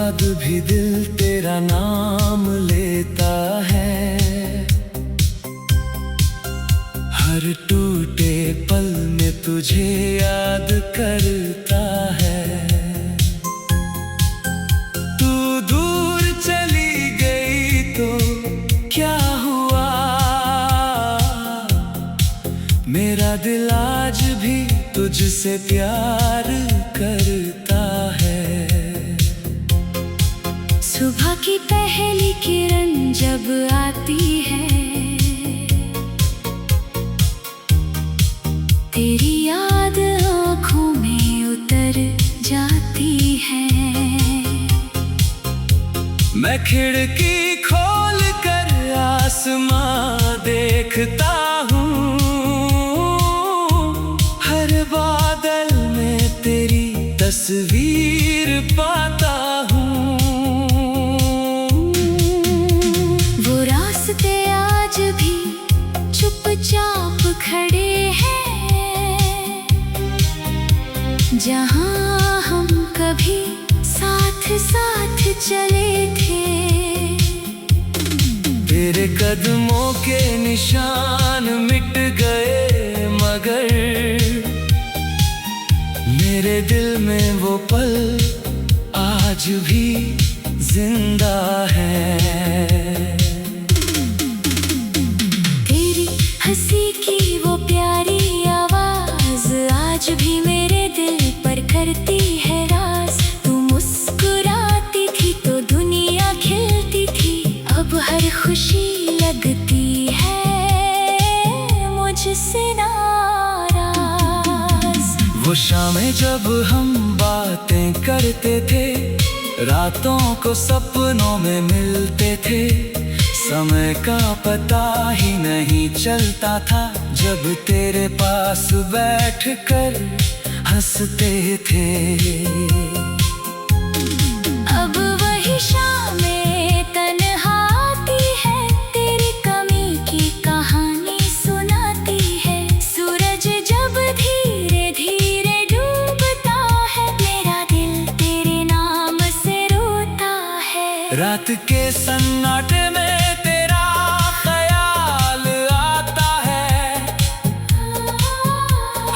बाद भी दिल तेरा नाम लेता है। हर टूटे पल में तुझे याद करता है। तू दूर चली गई तो क्या हुआ, मेरा दिल आज भी तुझसे प्यार करता है। सुबह की पहली किरण जब आती है, तेरी याद आँखों में उतर जाती है। मैं खिड़की खोल कर आसमां देखता हूँ, हर बादल में तेरी तस्वीर पाता हूँ। वो रास्ते आज भी चुपचाप खड़े हैं, जहाँ हम कभी साथ साथ चले थे। तेरे कदमों के निशान मिट गए, मगर मेरे दिल में वो पल आज भी जिंदा है। तेरी हंसी की वो प्यारी आवाज आज भी मेरे दिल पर करती है राज। तू मुस्कुराती थी तो दुनिया खिलती थी, अब हर खुशी लगती है मुझसे नाराज। वो शामें जब हम बातें करते थे, रातों को सपनों में मिलते थे। समय का पता ही नहीं चलता था, जब तेरे पास बैठकर हंसते थे। अब वही शामें तन्हाती है, तेरी कमी की कहानी सुनाती है। सूरज जब धीरे धीरे डूबता है, मेरा दिल तेरे नाम से रोता है। रात के सन्नाटे में तेरा ख्याल आता है,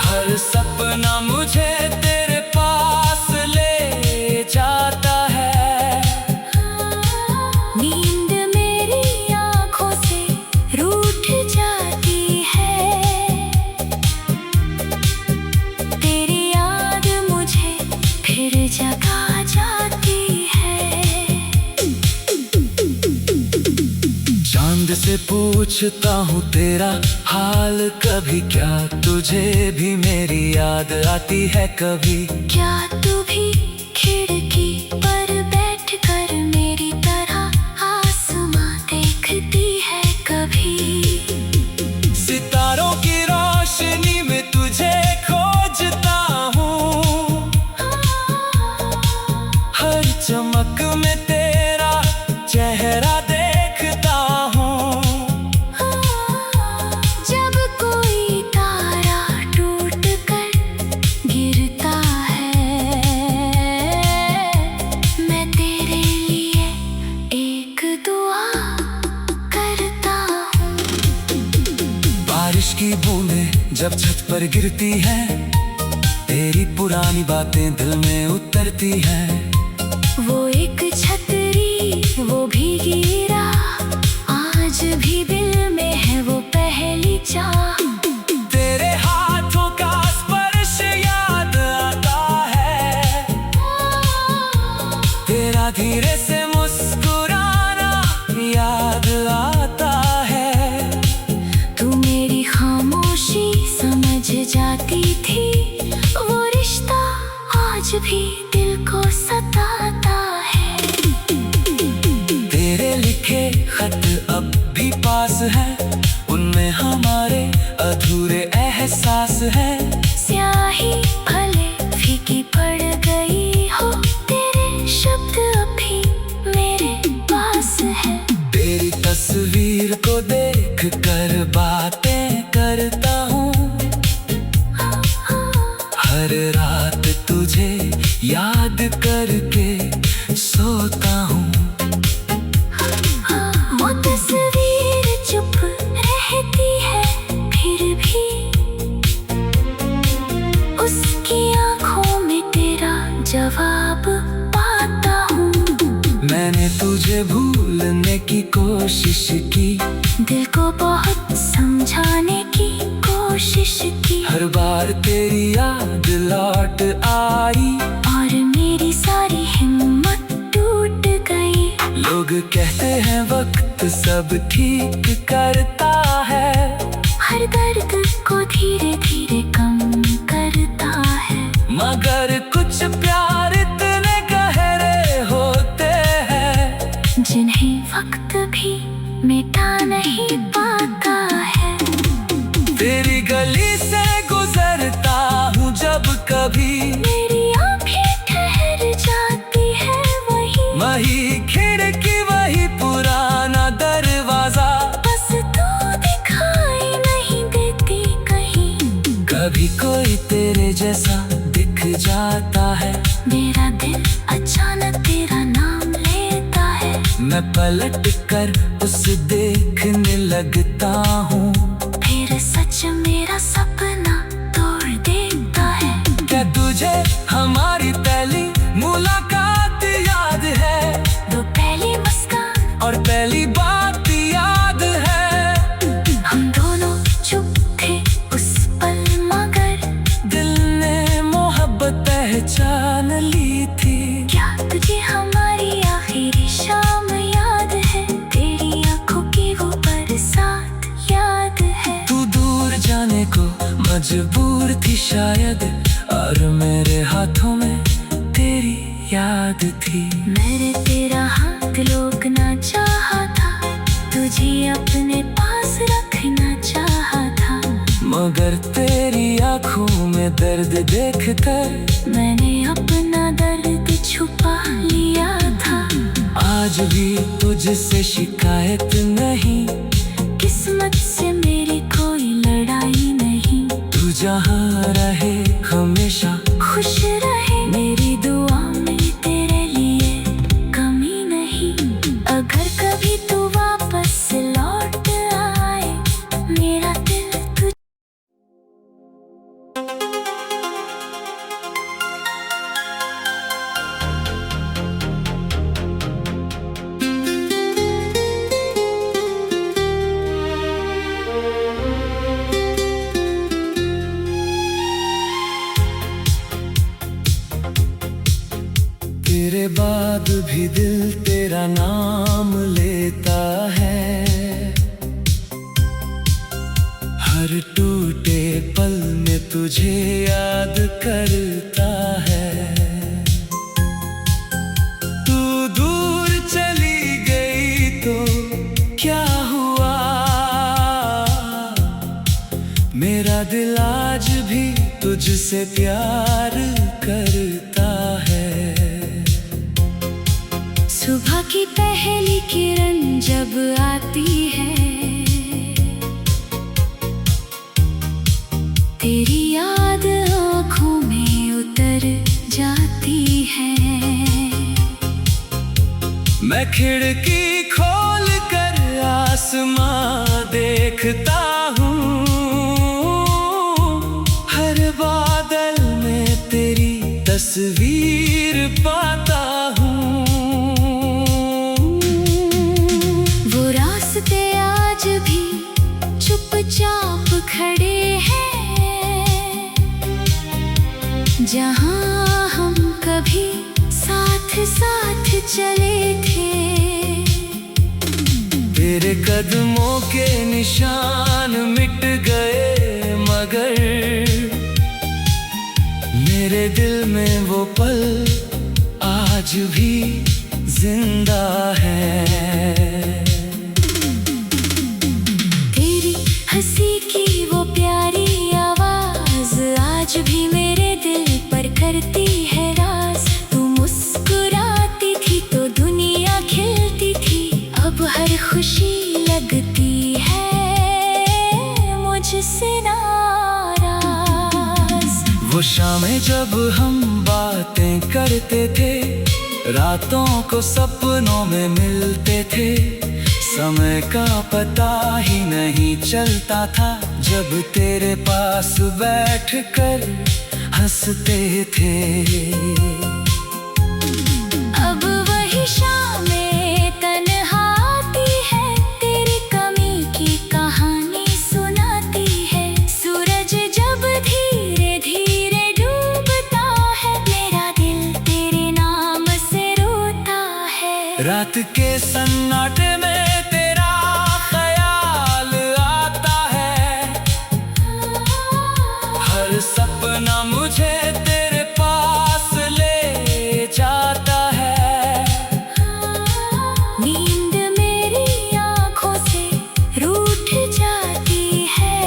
हर सपना मुझे तेरे पास ले जाता है। नींद मेरी आँखों से रूठ जाती है, तेरी याद मुझे फिर जगा जाती है। चांद से पूछता हूँ तेरा हाल कभी, क्या तुझे भी मेरी याद आती है कभी? क्या तू भी खिड़की पर बैठकर मेरी तरह आसमां देखती है कभी? सितारों की रोशनी में तुझे खोजता हूँ, हर चमक में तेरा चेहरा देखता हूँ। जब कोई तारा टूट कर गिरता है, मैं तेरे लिए एक दुआ करता हूँ। बारिश की बूंदें जब छत पर गिरती हैं, तेरी पुरानी बातें दिल में उतरती हैं। वो एक छतरी वो भीगी राह, आज भी दिल में है वो पहली चाह। तेरे हाथों का स्पर्श याद आता है, तेरा धीरे से मुस्कुराना याद आता है। तू मेरी खामोशी समझ जाती थी, वो रिश्ता आज भी दिल को सताता है। तेरे लिखे खत अब भी पास हैं, उनमें हमारे अधूरे एहसास हैं। स्याही भले फीकी पड़ गई हो, तेरे शब्द अभी मेरे पास हैं। तेरी तस्वीर को देख कर बातें करता हूँ, हर रात तुझे याद करके सोता तुझे भूलने की कोशिश की, दिल को बहुत समझाने की कोशिश की। हर बार तेरी याद लौट आई और मेरी सारी हिम्मत टूट गई। लोग कहते हैं वक्त सब ठीक करता है, हर दर्द को धीरे धीरे कम करता है। मगर कुछ प्यार इतने गहरे होते हैं जिन्हें वक्त भी मिटा नहीं पाता है। तेरी गली से गुजरता हूँ जब कभी, मेरी आंखें ठहर जाती है वही खिड़की वही पुराना दरवाजा, बस तू दिखाई नहीं देती कहीं। कभी कोई तेरे जैसा दिख जाता है, मेरा दिल अचानक तेरा नाम लेता है। मैं पलट कर उसे देखने लगता हूँ, फिर सच मेरा सपना तोड़ देता है। क्या तुझे हमारी पहली मुलाकात याद है? वो पहली मुस्कान और पहली बात याद है? हम दोनों चुप थे उस पल मगर दिल ने मोहब्बत पहचान ली थी। क्या तुझे हमारी आखिरी शाम याद है? तेरी आंखों की वो बरसात याद है। तू दूर जाने को मजबूर थी शायद, और मेरे हाथों में तेरी याद थी। मैंने तेरा हाथ रोकना चाहा था, तुझे अपने पास रखना चाहा था। मगर तेरी आंखों में दर्द देखकर मैंने अपना दर्द छुपा लिया था। आज भी तुझसे शिकायत नहीं, किस्मत से मेरी कोई लड़ाई नहीं। तू जहाँ रहे हमेशा खुश रहे, मेरी दुआ में तेरे लिए कमी नहीं। अगर कभी तू वापस लौट आए, मेरा दिल तुझ तेरे बाद भी दिल तेरा नाम लेता है, हर टूटे पल में तुझे याद करता है। तू दूर चली गई तो क्या हुआ, मेरा दिल आज भी तुझसे प्यार करता है। सुबह की पहली किरण जब आती है, तेरी याद आँखों में उतर जाती है। मैं खिड़की खोल कर आसमां देखता हूँ, हर बादल में तेरी तस्वीर पाता हूँ। वो रास्ते आज भी चुपचाप खड़े हैं, जहाँ हम कभी साथ साथ चले थे। तेरे कदमों के निशान मिट गए, मगर मेरे दिल में वो पल आज भी जिंदा है। तेरी हंसी की वो प्यारी आवाज आज भी मेरे दिल पर करती है राज। तू मुस्कुराती थी तो दुनिया खिलती थी, अब हर खुशी लगती है मुझसे नाराज। वो शामें जब हम बातें करते थे, रातों को सपनों में मिलते थे, समय का पता ही नहीं चलता था जब तेरे पास बैठकर हंसते थे। अब वही शामें के सन्नाटे में तेरा ख्याल आता है। हर सपना मुझे तेरे पास ले जाता है। नींद मेरी आँखों से रूठ जाती है।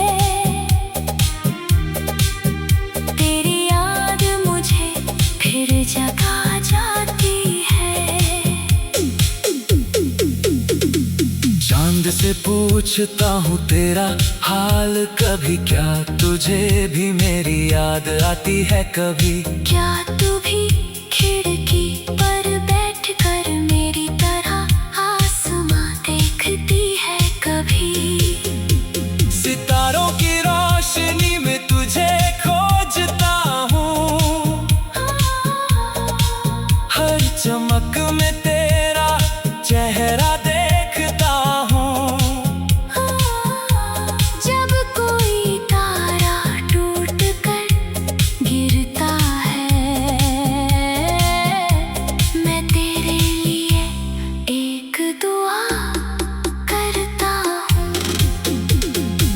तेरी याद मुझे फिर जगा जाती है। चांद से पूछता हूँ तेरा हाल कभी, क्या तुझे भी मेरी याद आती है कभी? क्या तू भी खिड़की पर बैठकर मेरी तरह आसमां देखती है कभी? सितारों की रोशनी में तुझे खोजता हूँ। हर चमक में तेरा चेहरा देखता हूँ। जब कोई तारा टूट कर गिरता है, मैं तेरे लिए एक दुआ करता हूँ।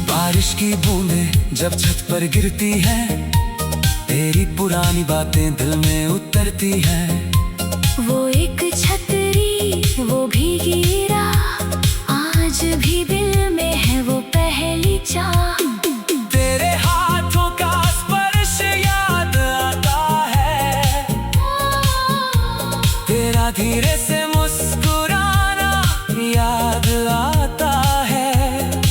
बारिश की बूंदें जब छत पर गिरती हैं, तेरी पुरानी बातें दिल में उतरती हैं। वो एक छतरी, वो भीगी राह, आज भी दिल में है वो पहली चाह। तेरे हाथों का स्पर्श याद आता है। तेरा धीरे से मुस्कुराना याद आता है।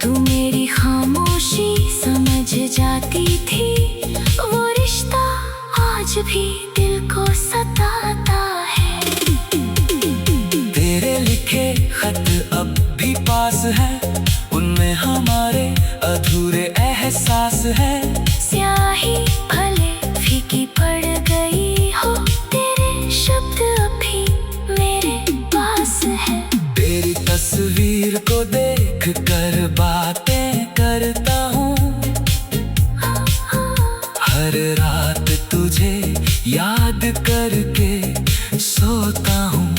तू मेरी खामोशी समझ जाती थी। वो रिश्ता आज भी दिल को सताता है। तेरे लिखे खत अब भी पास हैं, उनमें हमारे अधूरे एहसास हैं। स्याही भले फीकी पड़ गई हो, तेरे शब्द अभी मेरे पास है। तेरी तस्वीर को देख कर बातें करता हूँ। हर रात तुझे याद करके सोता हूँ।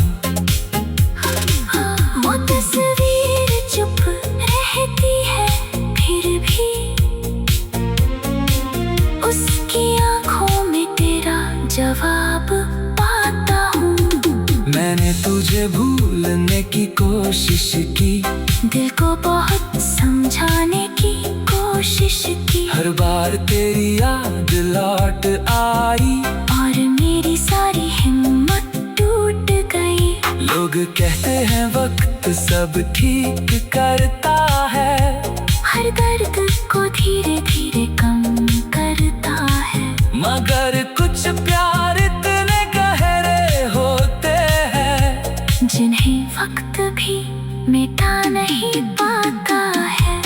वो तस्वीर चुप रहती है, फिर भी उसकी आँखों में तेरा जवाब पाता हूँ। मैंने तुझे भूलने की कोशिश की, दिल को बहुत समझाने की कोशिश की। हर बार तेरी याद लौट आई और मेरी सारी हिम्मत टूट गई। लोग कहते हैं वक्त सब ठीक करता है। हर दर्द को धीरे धीरे कम करता है। मगर कुछ प्यार इतने गहरे होते हैं, जिन्हें वक्त भी मिटा नहीं पाता है।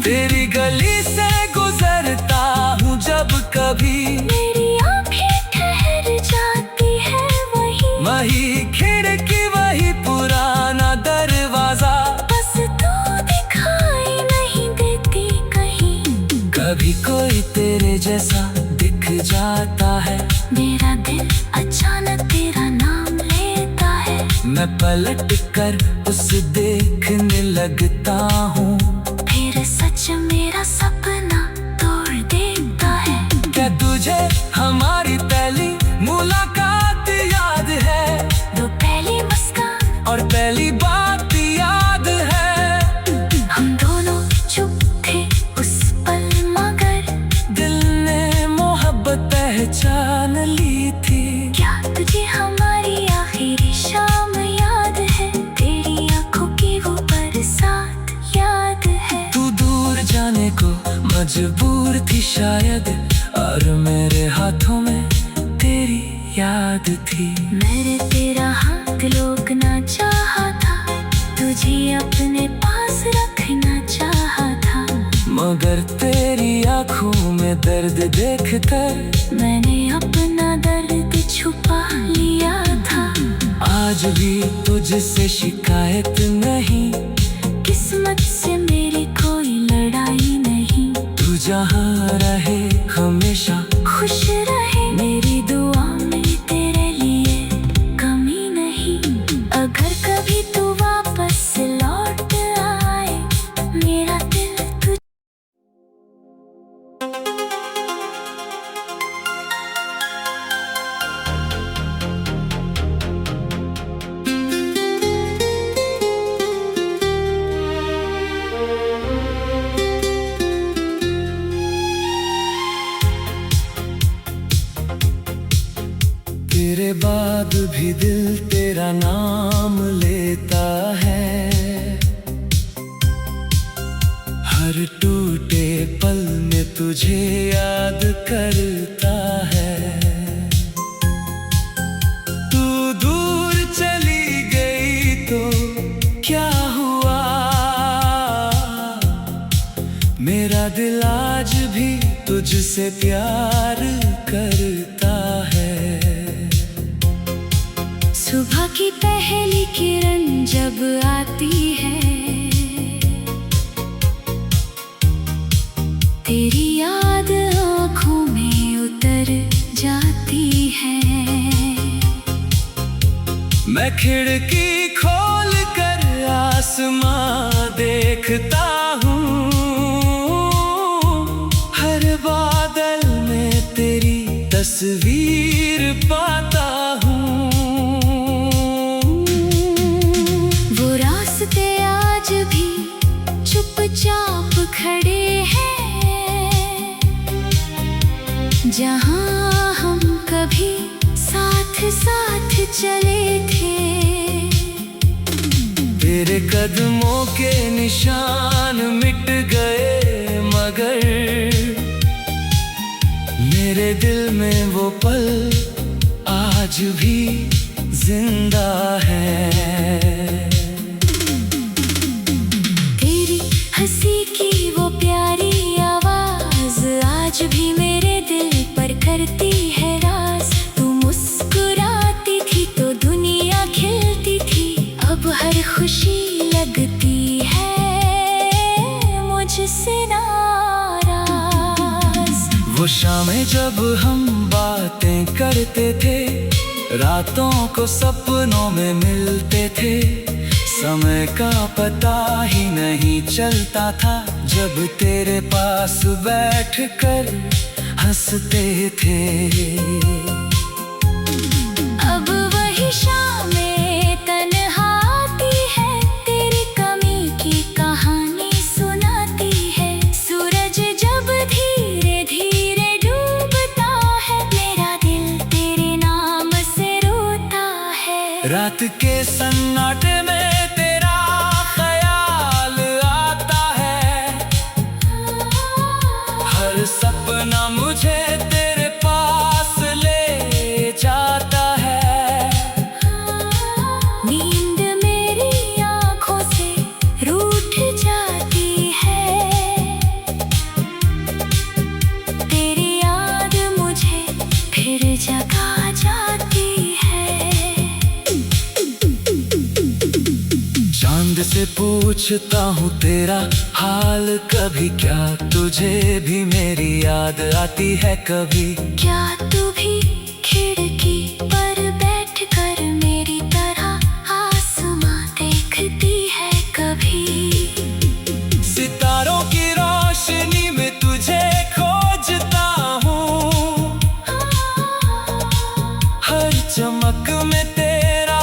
तेरी गली से गुजरता हूँ जब कभी, मेरी आँखें ठहर जाती है वही खिड़की वही पुराना दरवाजा। बस तू दिखाई नहीं देती कहीं। कभी कोई तेरे जैसा दिख जाता है। मेरा दिल अचानक तेरा नाम लेता है। मैं पलट कर उसे देखने लगता हूँ। फिर सच मेरा सपना तोड़ देता है। क्या तुझे हमारी पहली मुलाकात याद है? वो पहली मुस्कान और पहली बात याद है? हम दोनों चुप थे उस पल, मगर दिल ने मोहब्बत पहचान ली थी। क्या तुझे हमारी आखिरी शाम याद है? तेरी आंखों की वो बरसात याद है। तू दूर जाने को मजबूर थी शायद, और मेरे हाथों में तेरी याद थी। मैंने तेरा हाथ रोकना चाहा था, तुझे अपने पास रखना चाहा था। मगर तेरी आंखों में दर्द देखकर मैंने अपना दर्द छुपा लिया था। आज भी तुझसे शिकायत नहीं, किस्मत से मेरी कोई लड़ाई नहीं। तू जहाँ रहे हमेशा खुश रहे, मेरी दुआ में तेरे लिए कमी नहीं। बाद भी दिल तेरा नाम लेता है। हर टूटे पल में तुझे याद करता है। तू दूर चली गई तो क्या हुआ, मेरा दिल आज भी तुझसे प्यार करता है। सुबह की पहली किरण जब आती है, तेरी याद आँखों में उतर जाती है। मैं खिड़की खोल कर आसमां देखता हूँ, हर बादल में तेरी तस्वीर पाता हूँ। वो रास्ते आज भी चुपचाप खड़े हैं, जहाँ हम कभी साथ साथ चले थे। तेरे कदमों के निशान मिट गए, मगर मेरे दिल में वो पल आज भी जिंदा है। तेरी हंसी की वो प्यारी आवाज आज भी मेरे दिल पर करती है राज। तू मुस्कुराती थी तो दुनिया खिलती थी, अब हर खुशी लगती है मुझसे नाराज। वो शामें जब हम बातें करते थे, रातों को सपनों में मिलते थे, समय का पता ही नहीं चलता था जब तेरे पास बैठकर हंसते थे। अब वही शामें तन्हा आती है, तेरी कमी की कहानी सुनाती है। सूरज जब धीरे धीरे डूबता है, मेरा दिल तेरे नाम से रोता है। रात के सन्नाटे में तेरा ख्याल आता है, हर सपना मुझे तेरे पास ले जाता है। नींद मेरी आँखों से रूठ जाती है, तेरी याद मुझे फिर जगा जाती है। चांद से पूछता हूँ तेरा हाल कभी, क्या तुझे भी मेरी याद आती है कभी। क्या तू भी खिड़की पर बैठकर मेरी तरह आसमां देखती है कभी। सितारों की रोशनी में तुझे खोजता हूँ, हर चमक में तेरा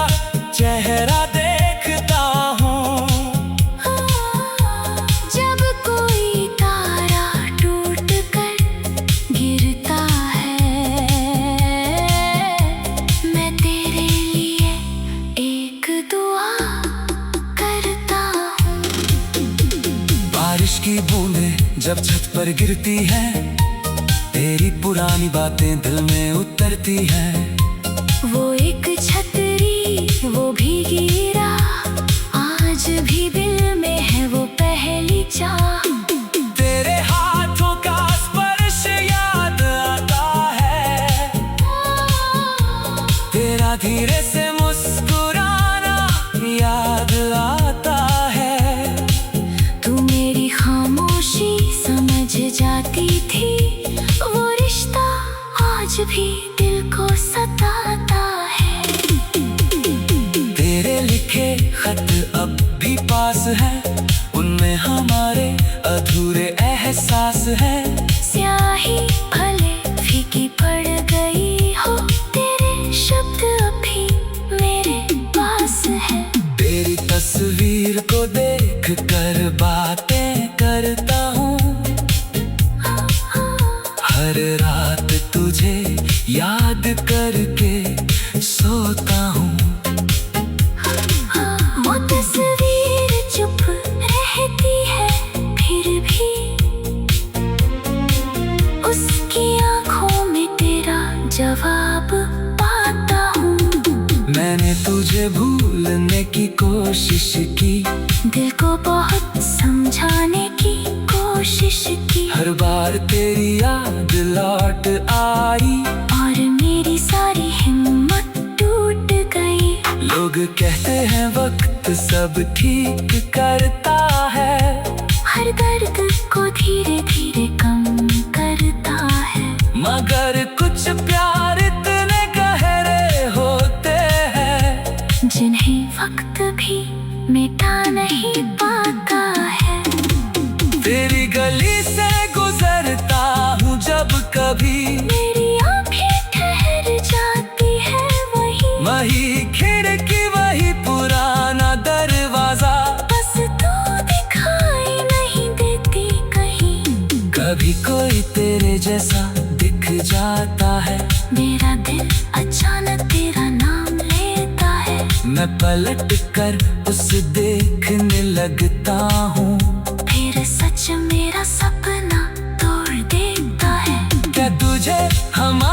चेहरा देखता हूँ। जब कोई तारा टूट कर गिरता है, मैं तेरे लिए एक दुआ करता हूँ। बारिश की बूंदें जब छत पर गिरती हैं, तेरी पुरानी बातें दिल में उतरती हैं। वो एक छतरी वो भीगी राह, आज भी दिल में है वो पहली चाह। तेरे हाथों का स्पर्श याद आता है, तेरा धीरे से मुस्कुराना याद आता है। तू मेरी खामोशी समझ जाती थी, वो रिश्ता आज भी दिल को सताता है। तेरे लिखे खत अब भी पास हैं, उनमें हमारे तुझे भूलने की कोशिश की, दिल को बहुत समझाने की कोशिश की। हर बार तेरी याद लौट आई और मेरी सारी हिम्मत टूट गई। लोग कहते हैं वक्त सब ठीक करता है, हर दर्द को धीरे धीरे कम करता है। मगर कुछ प्यार इतने गहरे होते हैं जिन्हें वक्त भी मिटा नहीं पाता है। तेरी गली से गुजरता हूँ जब कभी, मेरी आंखें ठहर जाती है वही खिड़की वही पुराना दरवाजा, बस तू दिखाई नहीं देती कहीं। कभी कोई तेरे जैसा दिख जाता है, मेरा दिल अचानक तेरा नाम लेता है। मैं पलट कर उसे देखने लगता हूँ, फिर सच मेरा सपना तोड़ देता है। क्या तुझे हमारा